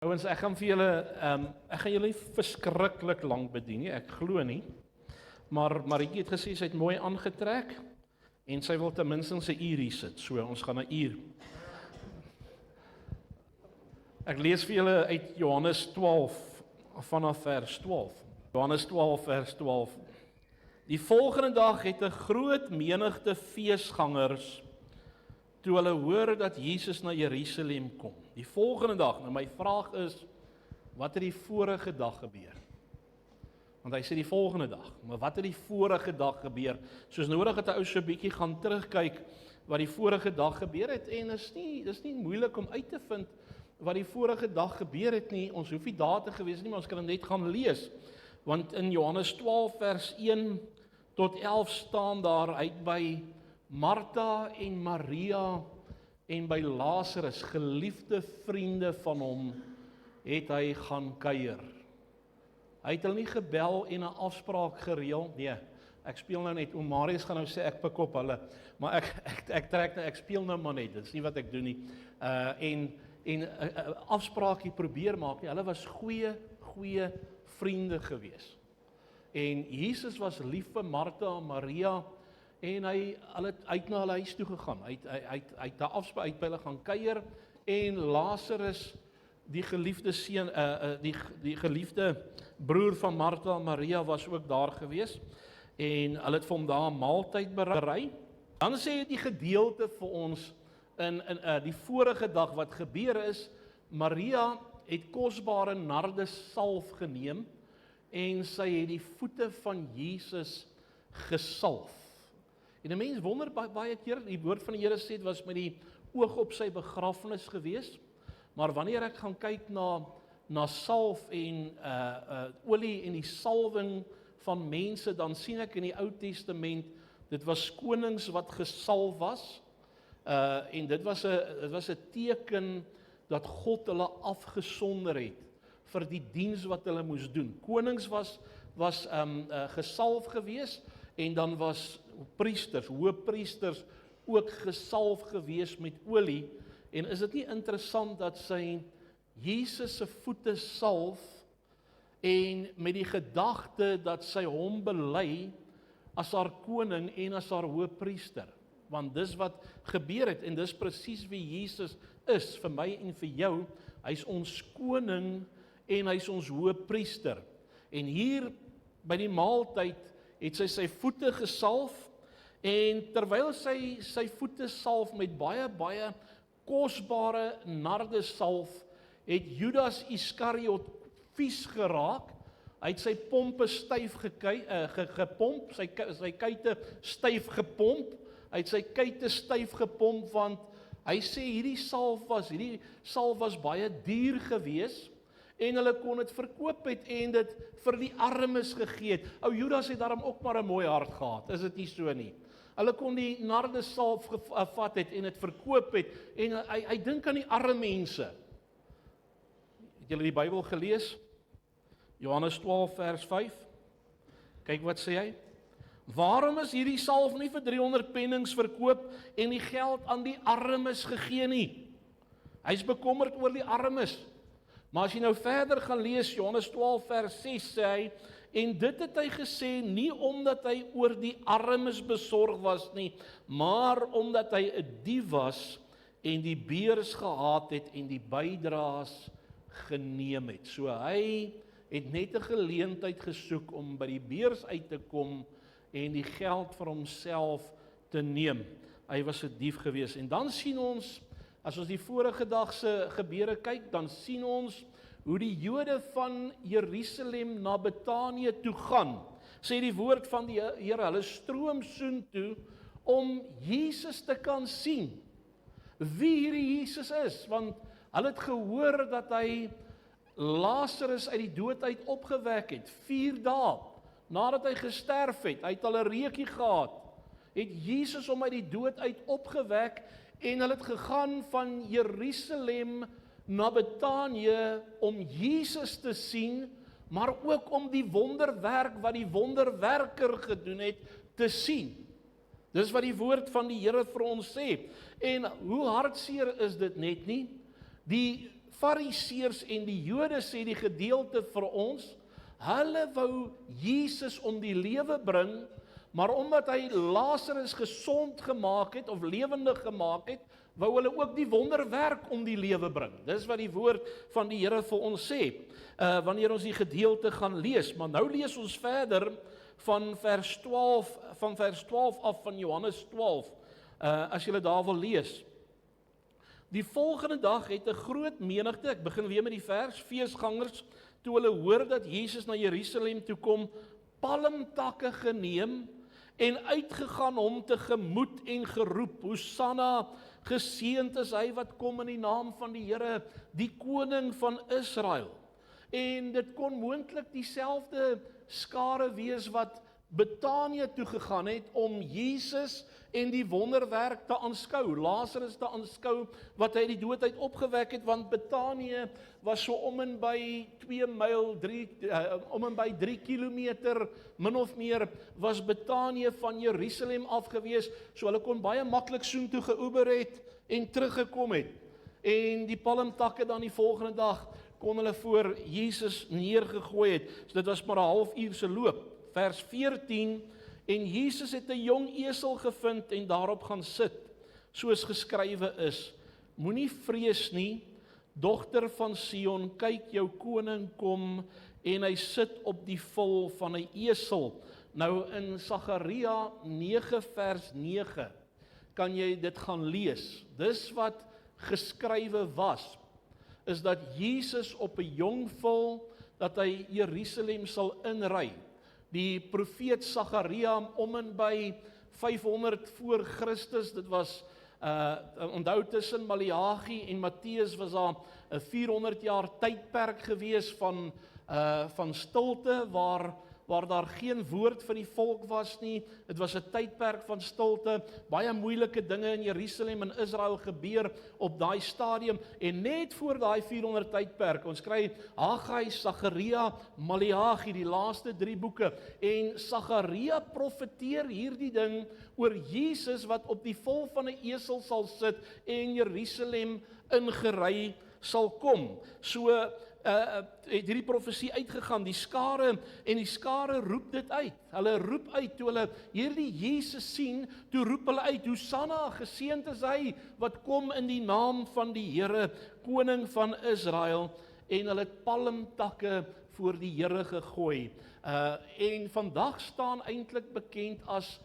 Ouens, ek gaan vir julle, ek gaan julle nie verskriklik lank bedien nie, ek glo nie. Maar Maritjie het gesê sy het mooi aangetrek en sy wil ten minste 'n uur hier sit. So ons gaan 'n uur. Ek lees vir julle uit Johannes 12 vanaf vers 12. Johannes 12 vers 12. Die volgende dag het 'n groot menigte feesgangers toe hulle hoor dat Jesus na Jerusalem kom. Die volgende dag, nou my vraag is, wat het die vorige dag gebeur? Want hy sê die volgende dag, maar wat het die vorige dag gebeur? Soos nodig het 'n ou so 'n bietjie gaan terugkyk wat die vorige dag gebeur het, en dis nie moeilik om uit te vind wat die vorige dag gebeur het nie. Ons hoef nie daar te gewees nie, maar ons kan net gaan lees. Want in Johannes 12 vers 1 tot 11 staan daar uit by Martha en Maria en by Lazarus, geliefde vriende van hom, het hy gaan kuier. Hy het hulle nie gebel en 'n afspraak gereël, nee, ek speel nou net, Marius gaan nou sê ek pik op hulle, maar ek speel nou maar net, dit is nie wat ek doen nie, en 'n afspraakie probeer maak nie, hulle was goeie vriende gewees. En Jesus was lief vir Martha en Maria, en hy het na hulle huis toe gegaan. Hy het daar afspraak uit by hulle gaan kuier, en Lazarus, die geliefde seun, die geliefde broer van Martha en Maria was ook daar gewees, en hulle het vir hom daar 'n maaltyd berei. Dan sê die gedeelte vir ons in die vorige dag wat gebeur is, Maria het kosbare nardesalf geneem en sy het die voete van Jesus gesalf. En 'n mens wonder baie keer, die woord van die Here sê dit was met die oog op sy begrafnis gewees, maar wanneer ek gaan kyk na salf en olie en die salwing van mense, dan sien ek in die Ou Testament, dit was konings wat gesalf was, en dit was 'n teken dat God hulle afgesonder het vir die diens wat hulle moes doen. Konings was gesalf gewees, en dan was priesters, hoëpriesters ook gesalf gewees met olie. En is dit nie interessant dat sy Jesus se voete salf, en met die gedagte dat sy hom bely as haar koning en as haar hoëpriester? Want dis wat gebeur het, en dis presies wie Jesus is vir my en vir jou. Hy's ons koning en hy's ons hoëpriester. En hier by die maaltyd het sy voete gesalf, en terwyl sy voete salf met baie kosbare nardesalf, het Judas Iskariot vies geraak. Hy het sy pompe styf gepomp, sy kuite styf gepomp, hy het sy kuite styf gepomp, want hy sê hierdie salf was baie duur gewees, en hulle kon dit verkoop het en dit vir die armes gegee het. Ou Judas het daarom ook maar 'n mooi hart gehad, is dit nie so nie? Hulle kon die nardesalf gevat het en dit verkoop het, en hy dink aan die arme mense. Het julle die Bybel gelees? Johannes 12 vers 5. Kyk wat sê hy. Waarom is hierdie salf nie vir 300 pennings verkoop en die geld aan die armes gegee nie? Hy's bekommerd oor die armes. Maar as jy nou verder gaan lees, Johannes 12 vers 6 sê hy, en dit het hy gesê nie omdat hy oor die armes besorg was nie, maar omdat hy 'n dief was en die beers gehaat het en die bydraes geneem het. So hy het net 'n geleentheid gesoek om by die beers uit te kom en die geld vir homself te neem. Hy was 'n dief gewees. En dan sien ons, as ons die vorige dag se gebeure kyk, dan sien ons hoe die Jode van Jerusalem na Betanië toe gaan. Sê die woord van die Here, hulle stroom soontoe om Jesus te kan sien. Wie hierdie Jesus is, want hulle het gehoor dat hy Lazarus uit die dood uit opgewek het, 4 dae nadat hy gesterf het. Hy het al 'n reekie gehad. Het Jesus hom uit die dood uit opgewek, en hulle het gegaan van Jerusalem na Betanië om Jesus te sien, maar ook om die wonderwerk wat die wonderwerker gedoen het te sien. Dis wat die woord van die Here vir ons sê. En hoe hartseer is dit net nie? Die Fariseërs en die Jode, sê die gedeelte vir ons, hulle wou Jesus om die lewe bring, maar omdat hy Lazarus gesond gemaak het, of lewendig gemaak het, wou hulle ook die wonderwerk om die lewe bring. Dis wat die woord van die Here vir ons sê, wanneer ons die gedeelte gaan lees. Maar nou lees ons verder van vers 12 af van Johannes 12, as julle daar wil lees. Die volgende dag het 'n groot menigte, ek begin weer met die vers, feesgangers, toe hulle hoor dat Jesus na Jerusalem toe kom, palmtakke geneem en uitgegaan hom tegemoet en geroep, Hosanna, geseënd is hy wat kom in die naam van die Here, die koning van Israel. En dit kon moontlik dieselfde skare wees wat Betanië toe gegaan het om Jesus en die wonderwerk te aanskou, Lazarus te aanskou wat hy die dood uit opgewek het, want Betanië was so om en by 2 myl, 3 kilometer, min of meer, was Betanië van Jerusalem af gewees, so hulle kon baie maklik soontoe geoeber het en teruggekom het. En die palmtakke dan die volgende dag kon hulle voor Jesus neergegooi het. So dit was maar 'n halfuur se loop. Vers 14, en Jesus het 'n jong esel gevind en daarop gaan sit, soos geskrywe is, moenie vrees nie, dogter van Sion, kyk jou koning kom, en hy sit op die vel van 'n esel. Nou in Sagaria 9 vers 9, kan jy dit gaan lees. Dis wat geskrywe was, is dat Jesus op 'n jong vel, dat hy Jerusalem sal inry. Die profeet Sagaria om en by 500 voor Christus, dit was onthou tussen Maleagi en Matteus was daar 'n 400 jaar tydperk gewees van stilte, waar daar geen woord van die volk was nie. Dit was 'n tydperk van stilte, baie moeilike dinge in Jerusalem en Israel gebeur op daai stadium, en net voor daai 400 tydperk, ons kry Haggai, Sagaria, Maleagi, die laaste 3 boeke, en Sagaria profeteer hierdie ding oor Jesus wat op die vel van 'n esel sal sit en Jerusalem ingery sal kom. So het hierdie profesie uitgegaan, die skare roep dit uit. Hulle roep uit, toe hulle hierdie Jesus sien, toe roep hulle uit, Hosanna, geseënd is hy wat kom in die naam van die Here, koning van Israel, en hulle het palmtakke voor die Here gegooi. En vandag staan eintlik bekend as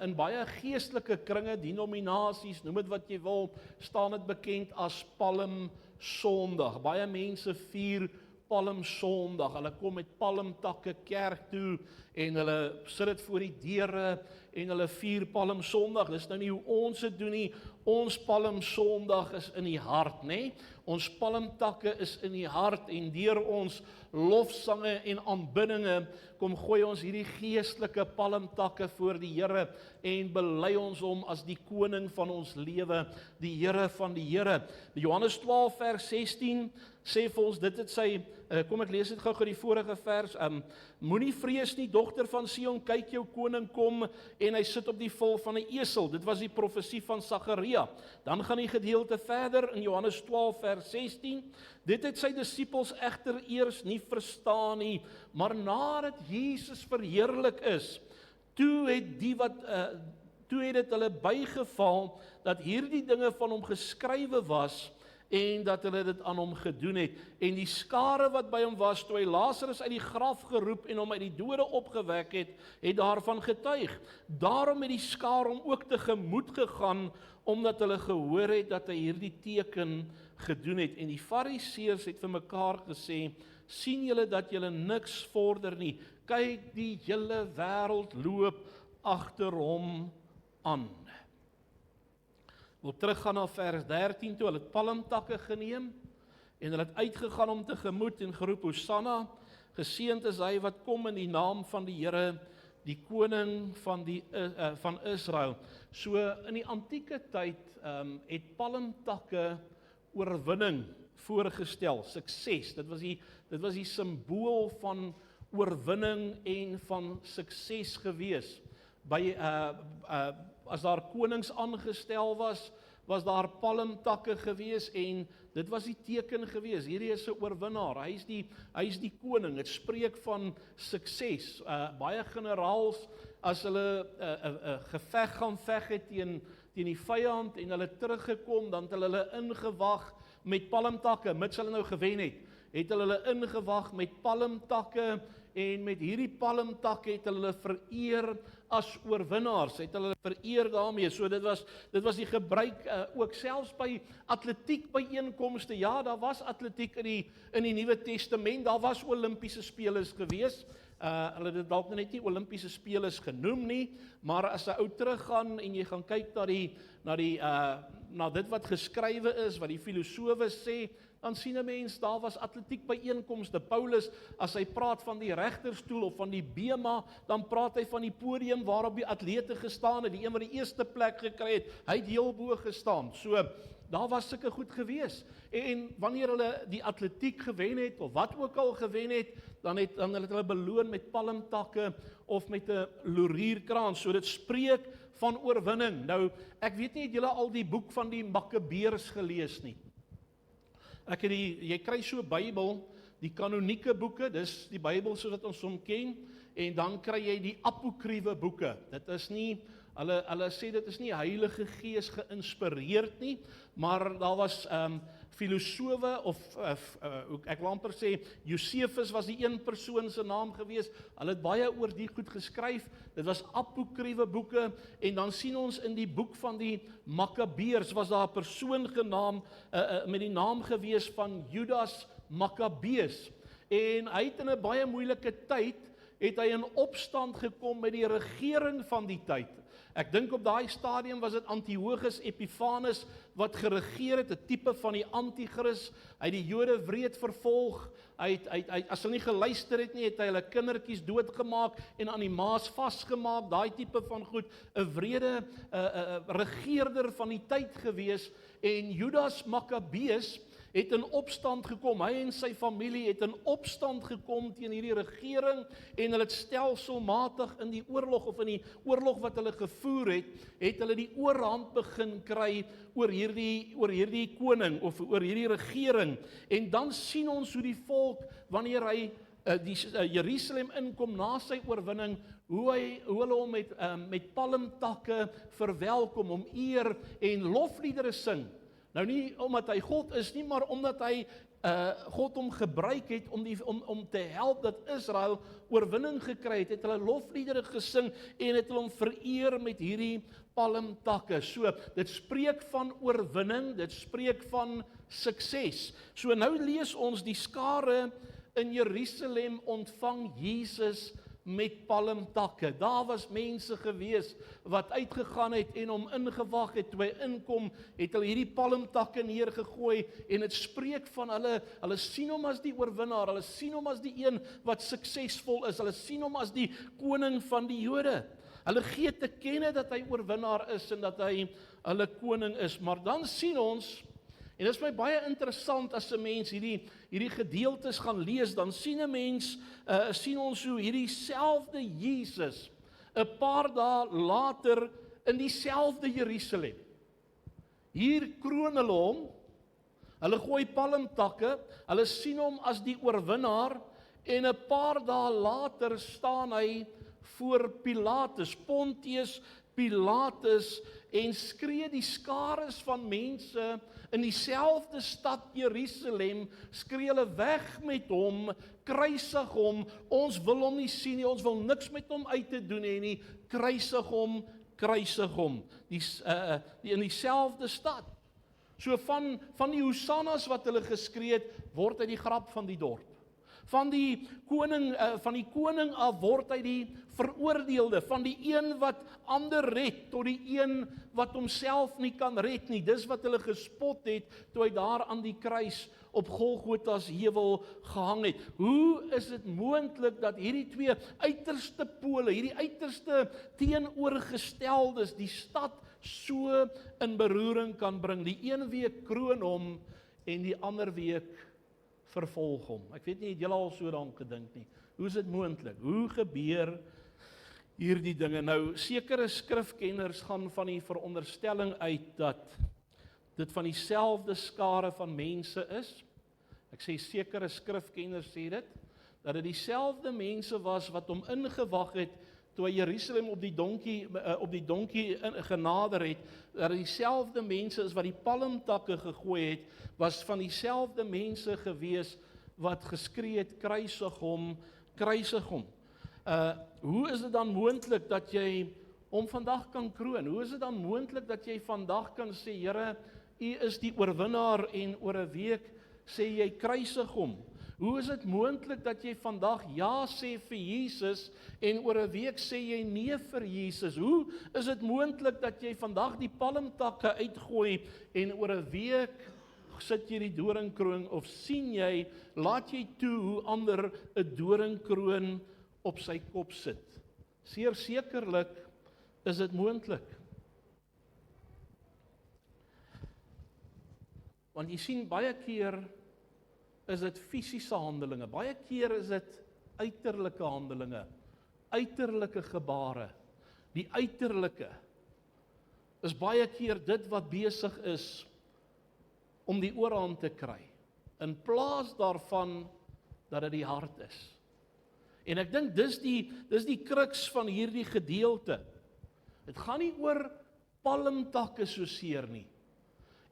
in baie geestelike kringe, denominasies, noem dit wat jy wil, staan dit bekend as Palmsondag. Baie mense vier Palmsondag. Hulle kom met palmtakke kerk toe en hulle sit dit voor die deure en hulle vier Palmsondag. Dis nou nie hoe ons dit doen nie. Ons Palmsondag is in die hart, né? Ons palmtakke is in die hart, en deur ons lofsange en aanbiddinge kom gooi ons hierdie geestelike palmtakke voor die Here en bely ons hom as die koning van ons lewe, die Here van die Here. Johannes 12 vers 16 sê vir ons, dit het sy, kom ek lees dit gou die vorige vers, moenie vrees nie, dogter van Sion, kyk jou koning kom, en hy sit op die vel van 'n esel. Dit was die profesie van Sagaria. Dan gaan die gedeelte verder in Johannes 12 vers 16, dit het sy disippels egter eers nie verstaan nie, maar nadat Jesus verheerlik is, toe het dit hulle bygeval, dat hierdie dinge van hom geskrywe was, en dat hulle dit aan hom gedoen het. En die skare wat by hom was, toe hy Lazarus uit die graf geroep en hom uit die dode opgewek het, het daarvan getuig. Daarom het die skare hom ook tegemoet gegaan, omdat hulle gehoor het dat hy hierdie teken gedoen het. En die Fariseërs het vir mekaar gesê, sien julle dat julle niks vorder nie? Kyk, die hele wêreld loop agter hom aan. Wil teruggaan na vers 13 toe, hulle het palmtakke geneem en hulle het uitgegaan om tegemoet en geroep, Hosanna, geseënd is hy wat kom in die naam van die Here, die koning van Israel. So in die antieke tyd het palmtakke oorwinning voorgestel, sukses. Dit was die simbool van oorwinning en van sukses gewees. As daar konings aangestel was, was daar palmtakke gewees en dit was die teken gewees. Hierdie is 'n oorwinnaar. Hy is die koning. Dit spreek van sukses. Baie generaals as hulle 'n geveg gaan veg het teen die vyand en hulle teruggekom, dan het hulle ingewag met palmtakke, mits hulle nou gewen het hulle ingewag met palmtakke en met hierdie palmtakke het hulle vereer as oorwinnaars, het hulle vereer daarmee. So dit was die gebruik ook selfs by atletiek byeenkomste. Ja, daar was atletiek in die Nuwe Testament. Daar was Olimpiese spele gewees. Hulle het dit dalk net nie Olimpiese spele genoem nie, maar as 'n ou teruggaan en jy gaan kyk na dit wat geskrywe is, wat die filosowe sê, dan sien 'n mens, daar was atletiek byeenkomste. Paulus, as hy praat van die regterstoel of van die bema, dan praat hy van die podium waarop die atlete gestaan het, die een wat die eerste plek gekry het, hy het heel bo gestaan. So, daar was sulke goed gewees. En wanneer hulle die atletiek gewen het, of wat ook al gewen het, dan het hulle beloon met palmtakke of met 'n laurierkrans. So dit spreek van oorwinning. Nou, ek weet nie, het julle al die boek van die Makkabeërs gelees nie. Jy kry so 'n Bybel, die kanonieke boeke, dis die Bybel soos wat ons hom ken, en dan kry jy die apokriewe boeke. Dit is nie, hulle sê dit is nie Heilige Gees geïnspireerd nie, maar daar was filosowe of ek wil amper sê Josefus was die een persoon se naam gewees. Hulle het baie oor die goed geskryf. Dit was apokriewe boeke en dan sien ons in die boek van die Makkabeërs was daar 'n persoon genaamd met die naam gewees van Judas Makkabeus. En hy het in 'n baie moeilike tyd het hy in opstand gekom met die regering van die tyd. Ek dink op daai stadium was dit Antiochus Epiphanes wat geregeer het, 'n tipe van die anti-kris. Hy het die Jode wreed vervolg. Hy as hulle nie geluister het nie, het hy hulle kindertjies doodgemaak en aan die Maas vasgemaak, daai tipe van goed. 'n wrede regeerder van die tyd gewees en Judas Makkabeus het in opstand gekom. Hy en sy familie het in opstand gekom teen hierdie regering en hulle het stelselmatig in die oorlog of in die oorlog wat hulle gevoer het hulle die oorhand begin kry oor hierdie koning of oor hierdie regering. En dan sien ons hoe die volk, wanneer hy Jerusalem inkom na sy oorwinning, hoe hulle hom met palmtakke verwelkom, om eer en lofliedere sing. Nou nie omdat hy God is nie, maar omdat hy God hom gebruik het om te help dat Israel oorwinning gekry het, het hulle lofliedere gesing en het hulle hom vereer met hierdie palmtakke. So, dit spreek van oorwinning, dit spreek van sukses. So nou lees ons die skare in Jerusalem ontvang Jesus met palmtakke. Daar was mense gewees wat uitgegaan het en hom ingewag het. Toe hy inkom, het hulle hierdie palmtakke neergegooi en dit spreek van hulle sien hom as die oorwinnaar, hulle sien hom as die een wat suksesvol is, hulle sien hom as die koning van die Jode. Hulle gee te kenne dat hy oorwinnaar is en dat hy hulle koning is. Maar dan sien ons, en dit is my baie interessant as 'n mens hierdie gedeeltes gaan lees, dan sien 'n mens, sien ons hoe hierdie selfde Jesus 'n paar dae later in dieselfde Jerusalem. Hier kroon hulle hom, hulle gooi palmtakke, hulle sien hom as die oorwinnaar en 'n paar dae later staan hy voor Pilatus, Pontius Pilatus, en skree die skares van mense in dieselfde stad Jerusalem, skree hulle weg met hom, kruisig hom, ons wil hom nie sien nie, ons wil niks met hom uit te doen hê nie, kruisig hom, in dieselfde stad. So van die hosannas wat hulle geskree het, word hy die grap van die dorp. Van die koning af word hy die veroordeelde, van die een wat ander red, tot die een wat homself nie kan red nie. Dis wat hulle gespot het, toe hy daar aan die kruis op Golgotha's heuwel gehang het. Hoe is dit moontlik dat hierdie twee uiterste pole, hierdie uiterste teenoorgesteldes, die stad so in beroering kan bring? Die een week kroon hom, en die ander week vervolg hom. Ek weet nie, het julle al so daaraan gedink nie. Hoe is dit moontlik? Hoe gebeur hierdie dinge? Nou, sekere skrifkenners gaan van die veronderstelling uit dat dit van dieselfde skare van mense is. Ek sê sekere skrifkenners sê dit, dat dit dieselfde mense was wat hom ingewag het toe hy Jerusalem op die donkie genader het, dat dit dieselfde mense is wat die palmtakke gegooi het, was van dieselfde mense gewees wat geskree het, kruisig hom, kruisig hom. Hoe is dit dan moontlik dat jy hom vandag kan kroon? Hoe is dit dan moontlik dat jy vandag kan sê, Here, U is die oorwinnaar en oor 'n week sê jy kruisig hom? Hoe is dit moontlik dat jy vandag ja sê vir Jesus en oor 'n week sê jy nee vir Jesus? Hoe is dit moontlik dat jy vandag die palmtakke uitgooi en oor 'n week sit jy die doringkroon of sien jy, laat jy toe hoe ander 'n doringkroon op sy kop sit? Sekerlik is dit moontlik. Want jy sien, baie keer is dit fisiese handelinge, baie keer is dit uiterlike handelinge, uiterlike gebare. Die uiterlike is baie keer dit wat besig is om die oorhand te kry, in plaas daarvan dat dit die hart is. En ek dink dis die kruks van hierdie gedeelte. Dit gaan nie oor palmtakke so seer nie.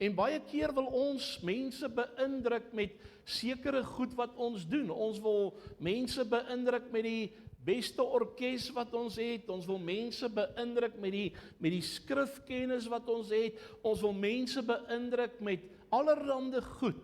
En baie keer wil ons mense beïndruk met sekere goed wat ons doen. Ons wil mense beïndruk met die beste orkes wat ons het. Ons wil mense beïndruk met die skrifkennis wat ons het. Ons wil mense beïndruk met allerhande goed.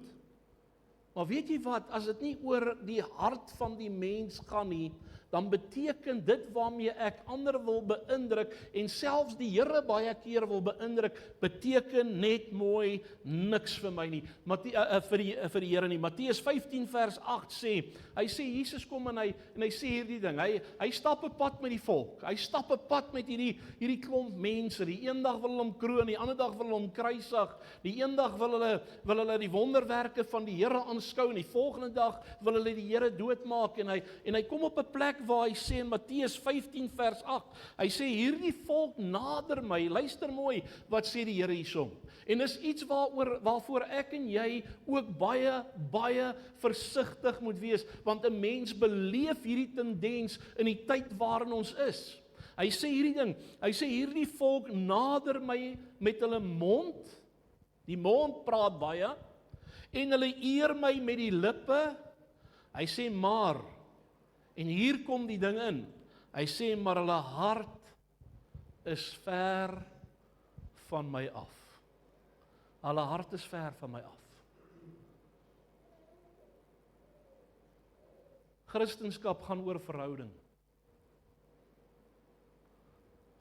Maar weet jy wat, as dit nie oor die hart van die mens gaan nie, dan beteken dit waarmee ek ander wil beïndruk en selfs die Here baie keer wil beïndruk, beteken net mooi niks vir my nie. Vir die Here nie. Matteus 15 vers 8 sê, hy sê Jesus kom en hy sê hierdie ding. Hy stap 'n pad met die volk. Hy stap 'n pad met hierdie klomp mense. Die een dag wil hulle hom kroon, die ander dag wil hulle hom kruisig. Die een dag wil hulle die wonderwerke van die Here aanskou en die volgende dag wil hulle die Here doodmaak en hy kom op 'n plek waar hy sê in Matteus 15 vers 8, hy sê hierdie volk nader my, luister mooi, wat sê die Here hierso. En is iets waarvoor ek en jy ook baie versigtig moet wees, want 'n mens beleef hierdie tendens in die tyd waarin ons is. Hy sê hierdie ding, hy sê hierdie volk nader my met hulle mond, die mond praat baie, en hulle eer my met die lippe, hy sê maar, en hier kom die ding in, hy sê maar hulle hart is ver van my af. Hulle hart is ver van my af. Christendom gaan oor verhouding.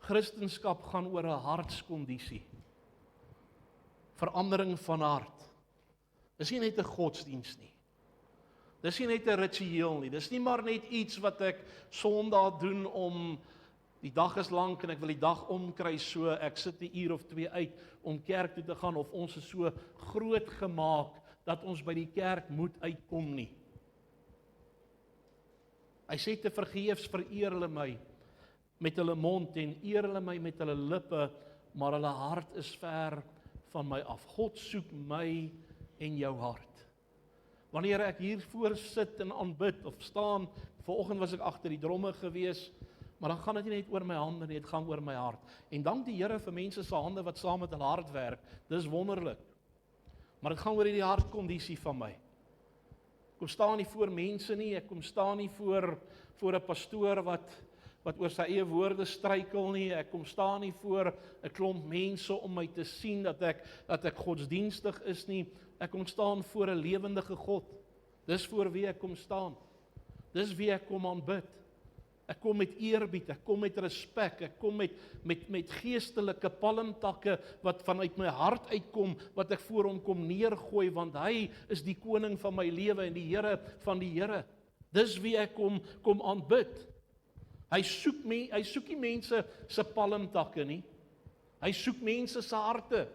Christendom gaan oor 'n hartskondisie. Verandering van hart. Dis nie net 'n godsdiens nie. Dis nie net 'n ritueel nie. Dis nie maar net iets wat ek Sondag doen om die dag is lank en ek wil die dag omkry so ek sit 'n uur of 2 uit om kerk toe te gaan of ons is so groot gemaak dat ons by die kerk moet uitkom nie. Hy sê te vergeefs vereer hulle my met hulle mond en eer hulle my met hulle lippe, maar hulle hart is ver van my af. God soek my en jou hart. Wanneer ek hier voor sit en aanbid of staan, vanoggend was ek agter die dromme gewees, maar dan gaan dit nie net oor my hande nie, dit gaan oor my hart. En dank die Here vir mense se hande wat saam met hulle hart werk. Dis wonderlik. Maar dit gaan oor die hartkondisie van my. Ek kom staan nie voor mense nie, ek kom staan nie voor 'n pastoor wat oor sy eie woorde struikel nie, ek kom staan nie voor 'n klomp mense om my te sien dat ek godsdienstig is nie, ek kom staan voor 'n lewendige God. Dis voor wie ek kom staan. Dis wie ek kom aanbid. Ek kom met eerbied, ek kom met respek, ek kom met geestelike palmtakke wat vanuit my hart uitkom, wat ek voor hom kom neergooi, want hy is die koning van my lewe en die Here van die Here. Dis wie ek kom aanbid. Hy soek nie mense se palmtakke nie. Hy soek mense se harte.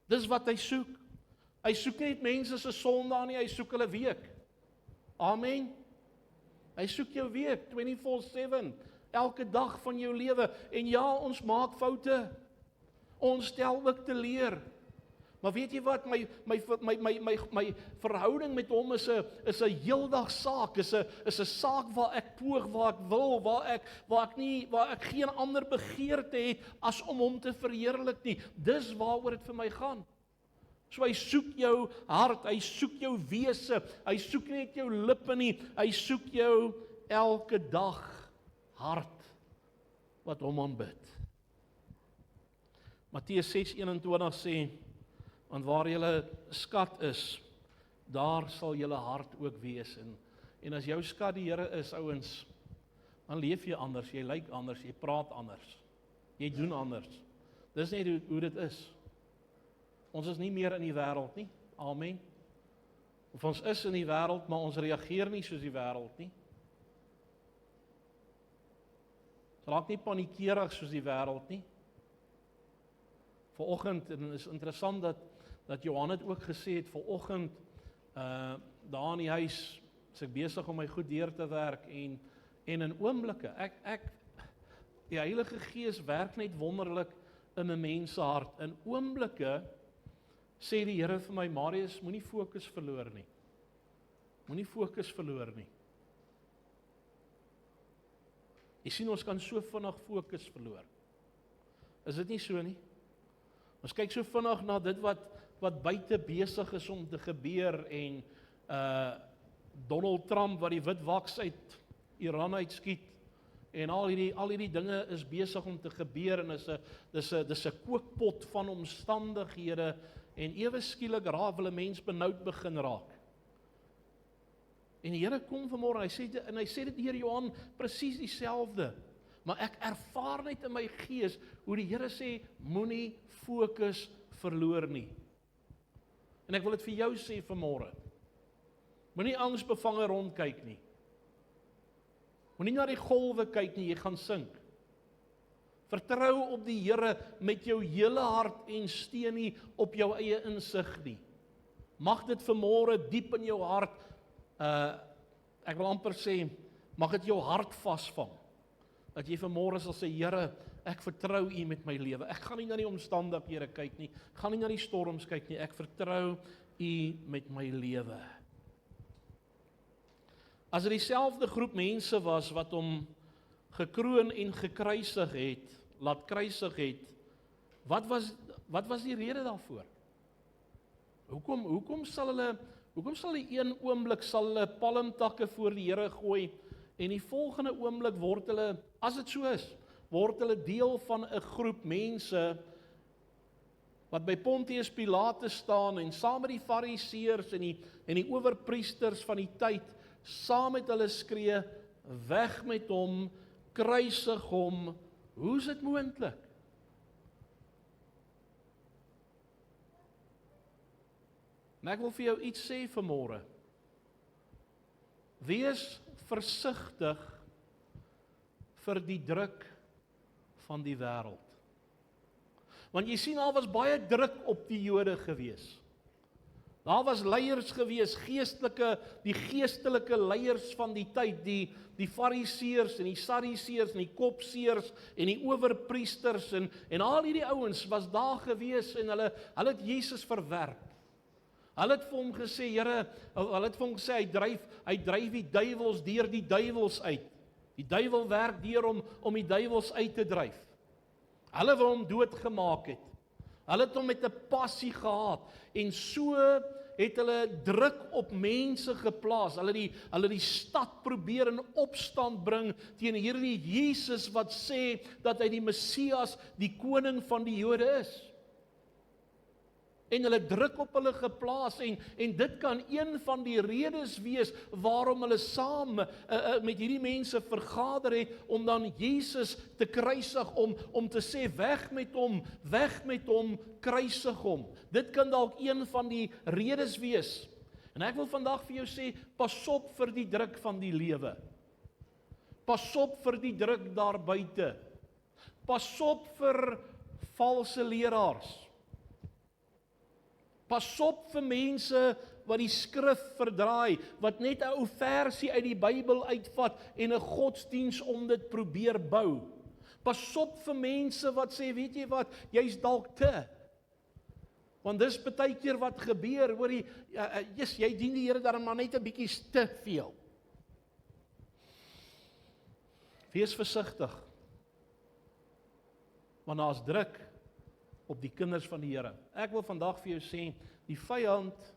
Dis wat hy soek. Hy soek nie mense se Sondag nie, hy soek hulle week. Amen. Hy soek jou week 24/7, elke dag van jou lewe. En ja, ons maak foute. Ons stel ook te leer. Maar weet jy wat, my verhouding met hom is 'n heeldag saak, is 'n saak waar ek poog, waar ek wil, waar ek geen ander begeerte het as om hom te verheerlik nie. Dis waaroor dit vir my gaan. So hy soek jou hart, hy soek jou wese, hy soek nie net jou lippe nie, hy soek jou elke dag hart wat hom aanbid. Matteus 6:21 sê, want waar julle skat is, daar sal julle hart ook wees. En as jou skat die Here is, ouens, dan leef jy anders, jy lyk anders, jy praat anders, jy doen anders. Dis net hoe dit is. Ons is nie meer in die wêreld nie, amen. Of ons is in die wêreld, maar ons reageer nie soos die wêreld nie. Ons raak nie paniekerig soos die wêreld nie. Vanoggend, en is interessant dat Johan het ook gesê het, vanoggend, daar in die huis, is ek besig om my goed deur te werk, en in oomblikke, die Heilige Gees werk net wonderlik in 'n mens se hart. In oomblikke, sê die Here vir my, Marius, moenie fokus verloor nie. Moenie fokus verloor nie. Jy sien, ons kan so vinnig fokus verloor. Is dit nie so nie? Ons kyk so vinnig na dit wat buite besig is om te gebeur, en Donald Trump wat die wit waks uit Iran uitskiet, en al hierdie dinge is besig om te gebeur, en dis 'n kookpot van omstandighede, en ewe skielik wil 'n mens benoud begin raak. En die Here kom vanmôre, en hy sê dit deur Johan presies dieselfde. Maar ek ervaar net in my gees hoe die Here sê, moenie fokus verloor nie. En ek wil dit vir jou sê vanmôre. Moenie angsbevange rondkyk nie. Moenie na die golwe kyk nie, jy gaan sink. Vertrou op die Here met jou hele hart en steun nie op jou eie insig nie. Mag dit vanmôre diep in jou hart, ek wil amper sê, mag dit jou hart vasvang. Dat jy vanmôre sal sê, Here, ek vertrou U met my lewe. Ek gaan nie na die omstandighede kyk nie, ek gaan nie na die storms kyk nie, ek vertrou U met my lewe. As dit dieselfde groep mense was wat hom gekroon en gekruisig het, laat kruisig het, wat was die rede daarvoor? Hoekom sal die een oomblik sal hulle palmtakke voor die Here gooi, en die volgende oomblik word hulle, as dit so is, word hulle deel van 'n groep mense wat by Pontius Pilatus staan, en saam met die Fariseërs en die owerpriesters van die tyd, saam met hulle skree, weg met hom, kruisig hom. Hoe is dit moontlik? En ek wil vir jou iets sê vanmôre. Wees versigtig vir die druk van die wêreld. Want jy sien, daar was baie druk op die Jode gewees. Daar was leiers gewees, die geestelike leiers van die tyd, die Fariseërs en die Sadduseërs en die Kopseërs en die owerpriesters en al hierdie ouens was daar gewees, en hulle het Jesus verwerp. Hulle het vir hom gesê, Here, hulle het vir hom gesê, hy dryf die duiwels deur die duiwels uit. Die duiwel werk deur om die duiwels uit te dryf. Hulle wou hom doodgemaak het. Hulle het hom met 'n passie gehaat, en so het hulle druk op mense geplaas. Hulle die stad probeer in opstand bring teen hierdie Jesus wat sê dat hy die Messias, die koning van die Jode is. En hulle druk op hulle geplaas, en dit kan een van die redes wees waarom hulle saam met hierdie mense vergader het, om dan Jesus te kruisig, om te sê, weg met hom, kruisig hom. Dit kan dalk een van die redes wees. En ek wil vandag vir jou sê, pas op vir die druk van die lewe. Pas op vir die druk daar buite. Pas op vir valse leraars. Pas op vir mense wat die skrif verdraai, wat net 'n ou versie uit die Bybel uitvat en 'n godsdiens om dit probeer bou. Pas op vir mense wat sê, weet jy wat, jy's dalk te. Want dis baie keer wat gebeur, hoor jy dien die Here daarom maar net 'n bietjie te veel. Wees versigtig, want daar's druk op die kinders van die Here. Ek wil vandag vir jou sê, die vyand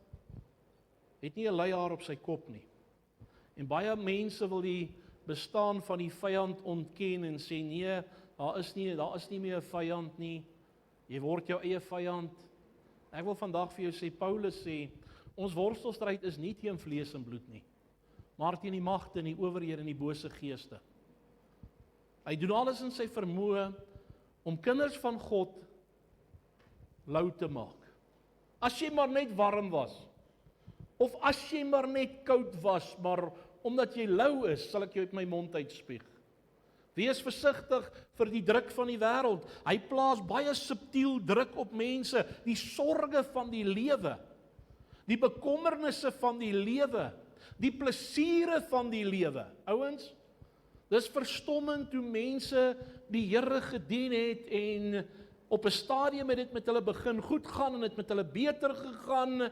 het nie 'n leihaar op sy kop nie. En baie mense wil die bestaan van die vyand ontken en sê nee, daar is nie meer 'n vyand nie. Jy word jou eie vyand. Ek wil vandag vir jou sê, Paulus sê, ons worstelstryd is nie teen vlees en bloed nie, maar teen die magte en die owerhede en die bose geeste. Hy doen alles in sy vermoë om kinders van God lou te maak. As jy maar net warm was, of as jy maar net koud was, maar omdat jy lou is, sal ek jou uit my mond uitspieg. Wees versigtig vir die druk van die wêreld. Hy plaas baie subtiel druk op mense, die sorge van die lewe, die bekommernisse van die lewe, die plesiere van die lewe. Ouens, dis verstommend hoe mense die Here gedien het en op 'n stadium het dit met hulle begin goed gaan en dit met hulle beter gegaan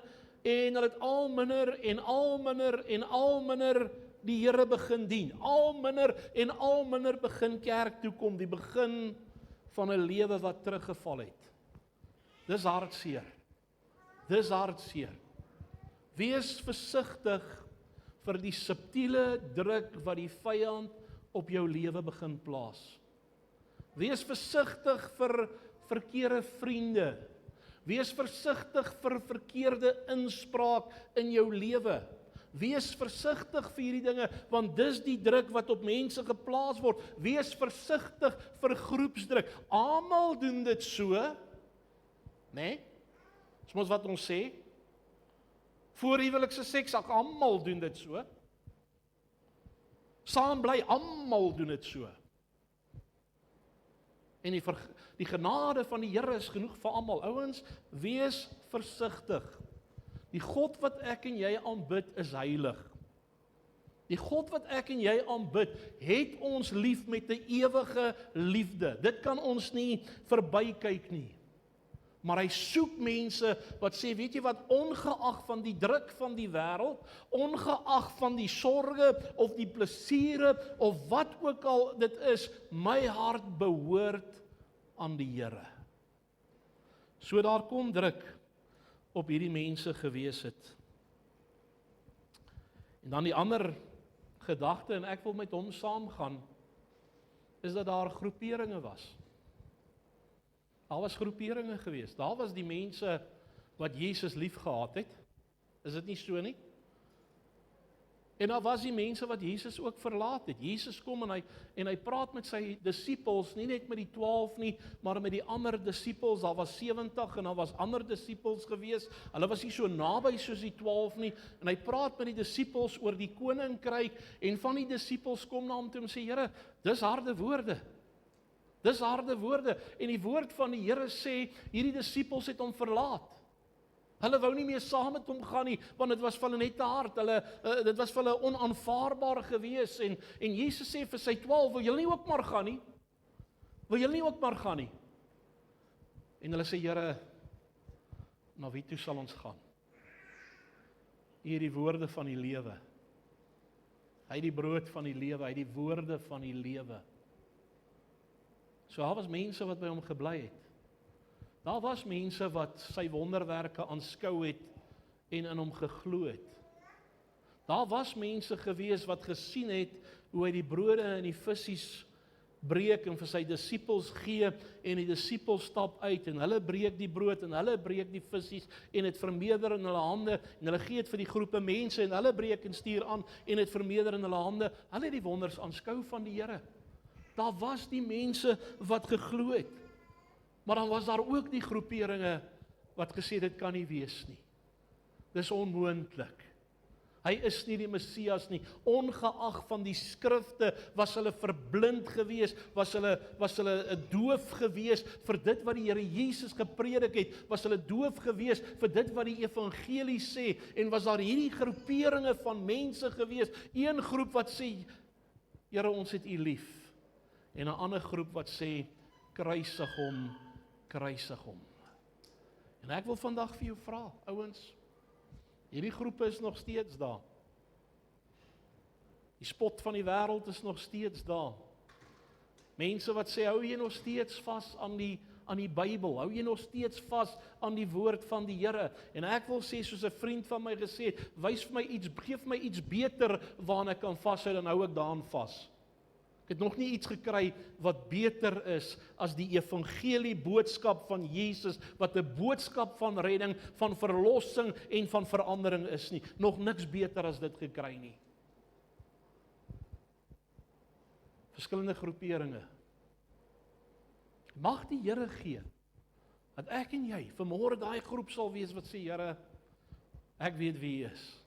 en hulle het al minder en al minder en al minder die Here begin dien. Al minder en al minder begin kerk toe kom, die begin van 'n lewe wat teruggeval het. Dis hartseer. Dis hartseer. Wees versigtig vir die subtiele druk wat die vyand op jou lewe begin plaas. Wees versigtig vir verkeerde vriende. Wees versigtig vir verkeerde inspraak in jou lewe. Wees versigtig vir hierdie dinge, want dis die druk wat op mense geplaas word. Wees versigtig vir groepsdruk. Almal doen dit so, né? Dis mos wat ons sê. Voorhuwelikse seks, almal doen dit so. Saam bly, almal doen dit so. En die genade van die Here is genoeg vir almal. Ouens, wees versigtig. Die God wat ek en jy aanbid is heilig. Die God wat ek en jy aanbid, het ons lief met 'n ewige liefde. Dit kan ons nie verbykyk nie. Maar hy soek mense wat sê, weet jy wat, ongeag van die druk van die wêreld, ongeag van die sorge of die plesiere of wat ook al dit is, my hart behoort aan die Here. So daar kom druk op hierdie mense gewees het. En dan die ander gedagte, en ek wil met hom saamgaan, is dat daar groeperinge was. Daar was groeperinge gewees. Daar was die mense wat Jesus lief gehad het. Is dit nie so nie? En daar was die mense wat Jesus ook verlaat het. Jesus kom en hy praat met sy disippels, nie net met die 12 nie, maar met die ander disippels. Daar was 70 en daar was ander disippels gewees. Hulle was nie so naby soos die 12 nie. En hy praat met die disippels oor die koninkryk en van die disippels kom na hom toe en sê, Here, dis harde woorde. Dis harde woorde. En die woord van die Here sê, hierdie disippels het hom verlaat. Hulle wou nie meer saam met hom gaan nie, want dit was vir hulle net te hard. Dit was vir hulle onaanvaarbaar gewees. En Jesus sê vir sy 12, wil julle nie ook maar gaan nie? Wil julle nie ook maar gaan nie? En hulle sê, Here, na wie toe sal ons gaan? Hier die woorde van die lewe. Hy die brood van die lewe, hy die woorde van die lewe. So daar was mense wat by hom gebly het. Daar was mense wat sy wonderwerke aanskou het en in hom geglo het. Daar was mense gewees wat gesien het hoe hy die brode en die visse breek en vir sy disippels gee en die disippels stap uit en hulle breek die brood en hulle breek die visse en dit vermeerder in hulle hande en hulle gee dit vir die groepe mense en hulle breek en stuur aan en dit vermeerder in hulle hande. Hulle het die wonders aanskou van die Here. Daar was die mense wat geglo het. Maar dan was daar ook die groeperinge wat gesê dit kan nie wees nie. Dis onmoontlik. Hy is nie die Messias nie. Ongeag van die skrifte was hulle verblind gewees, was hulle doof gewees vir dit wat die Here Jesus gepredik het, was hulle doof gewees vir dit wat die evangelie sê en was daar hierdie groeperinge van mense gewees, een groep wat sê Here, ons het U lief en 'n ander groep wat sê kruisig hom, kruisig hom. En ek wil vandag vir jou vra, ouens, hierdie groepe is nog steeds daar. Die spot van die wêreld is nog steeds daar. Mense wat sê, hou jy nog steeds vas aan die Bybel, hou jy nog steeds vas aan die woord van die Here. En ek wil sê, soos 'n vriend van my gesê het, wys vir my iets, geef my iets beter waaraan ek kan vashou, dan hou ek daaraan vas. Ek het nog nie iets gekry wat beter is as die evangelie boodskap van Jesus, wat 'n boodskap van redding, van verlossing en van verandering is nie. Nog niks beter as dit gekry nie. Verskillende groeperinge. Mag die Here gee, dat ek en jy vanmôre daai groep sal wees wat sê, Here, ek weet wie U is.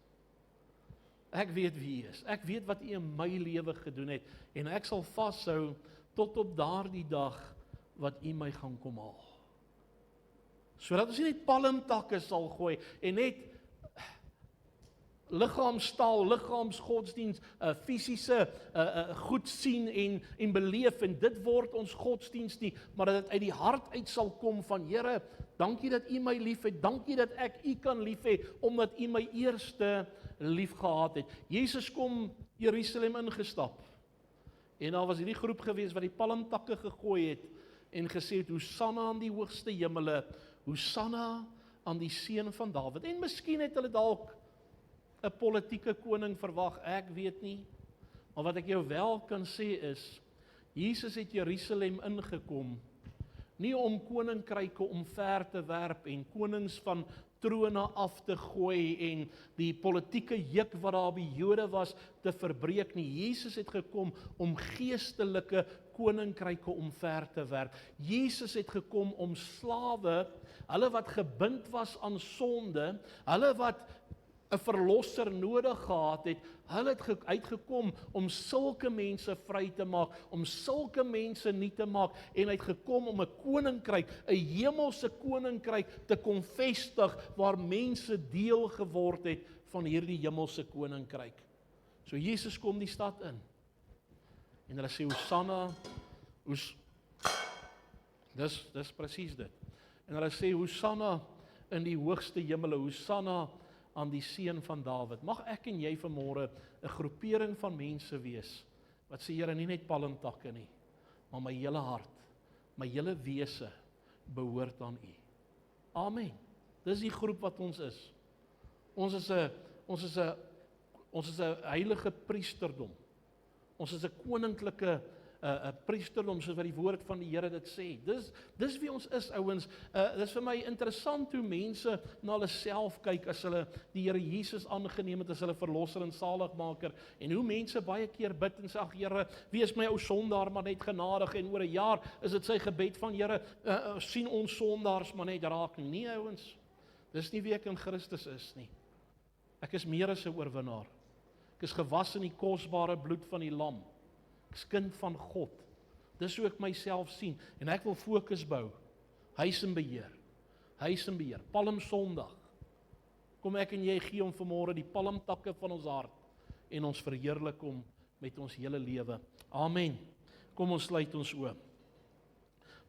Ek weet wie U is. Ek weet wat U in my lewe gedoen het, en ek sal vashou tot op daardie dag wat U my gaan kom haal. Sodat ons nie net palmtakke sal gooi en net liggaamstaal, liggaamsgodsdienst, fisiese goed sien en beleef, en dit word ons godsdienst nie, maar dat dit uit die hart uit sal kom van, Here, dankie dat U my lief het, dankie dat ek U kan lief hê, omdat U my eerste lief gehad het. Jesus kom Jerusalem ingestap, en daar was hierdie groep gewees wat die palmtakke gegooi het, en gesê het, Hosanna aan die hoogste hemele, Hosanna aan die seun van Dawid, en miskien het hulle dalk 'n politieke koning verwag, ek weet nie, maar wat ek jou wel kan sê is, Jesus het Jerusalem ingekom, nie om koninkryke omver te werp en konings van trone af te gooi en die politieke juk wat daar by Jode was te verbreek nie. Jesus het gekom om geestelike koninkryke omver te werp. Jesus het gekom om slawe, hulle wat gebind was aan sonde, hulle wat 'n verlosser nodig gehad het, hulle het uitgekom om sulke mense vry te maak, om sulke mense nie te maak, en uitgekom om 'n koninkryk, 'n hemelse koninkryk te kom vestig, waar mense deel geword het van hierdie hemelse koninkryk. So Jesus kom die stad in, en hulle sê, Hosanna, dis presies dit, en hulle sê, Hosanna in die hoogste hemele, Hosanna aan die seun van Dawid. Mag ek en jy vanmôre 'n groepering van mense wees, wat sê, Here, nie net palmtakke nie, maar my hele hart, my hele wese behoort aan U. Amen. Dis die groep wat ons is. Ons is 'n heilige priesterdom. Ons is 'n koninklike priesterdom, soos wat die woord van die Here dit sê. Dis wie ons is, ouens. Dis vir my interessant hoe mense na hulle self kyk as hulle die Here Jesus aangeneem het as hulle verlosser en saligmaker, en hoe mense baie keer bid en sê, ag Here, wees my ou sondaar maar net genadig, en oor 'n jaar is dit sy gebed van, Here, sien ons sondaars maar net raak. Nee, ouens, dis nie wie ek in Christus is nie. Ek is meer as 'n oorwinnaar. Ek is gewas in die kosbare bloed van die lam. Ek is kind van God. Dis hoe ek myself sien, en ek wil fokus bou. Huis en beheer. Huis en beheer. Palm Sondag. Kom ek en jy gee hom vanmôre die palmtakke van ons hart, en ons verheerlik hom met ons hele lewe. Amen. Kom ons sluit ons oë.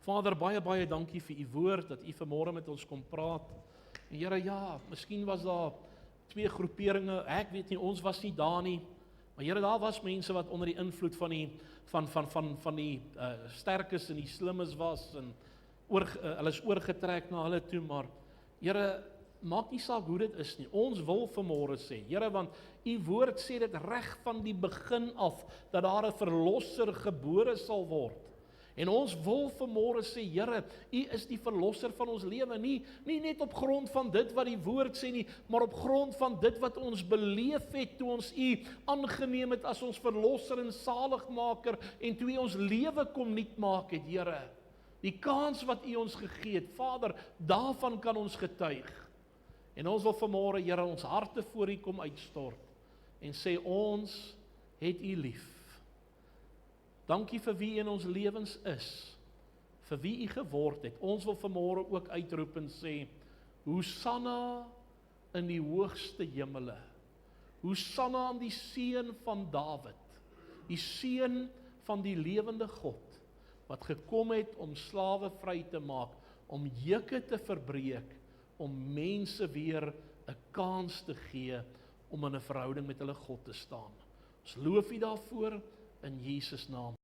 Vader, baie dankie vir U woord, dat U vanmôre met ons kom praat. En Here, ja, miskien was daar 2 groeperinge, ek weet nie, ons was nie daar nie, maar Here, daar was mense wat onder die invloed van die sterkes en die slimmes was, en hulle is oorgetrek na hulle toe, maar Here, maak nie saak hoe dit is nie, ons wil vanmôre sê, Here, want U woord sê dit reg van die begin af, dat daar 'n verlosser gebore sal word. En ons wil vanmôre sê, Here, U is die verlosser van ons lewe, nie net op grond van dit wat die woord sê nie, maar op grond van dit wat ons beleef het, toe ons U aangeneem het as ons verlosser en saligmaker, en toe U ons lewe kom nuut maak het, Here. Die kans wat U ons gegee het, Vader, daarvan kan ons getuig. En ons wil vanmôre, Here, ons harte voor U kom uitstort, en sê, ons het U lief. Dankie vir wie in ons lewens is, vir wie U geword het. Ons wil vanmôre ook uitroep en sê, Hosanna in die hoogste hemele. Hosanna aan die seun van Dawid, die seun van die lewende God, wat gekom het om slawe vry te maak, om juke te verbreek, om mense weer 'n kans te gee om in 'n verhouding met hulle God te staan. Ons loof U daarvoor in Jesus naam.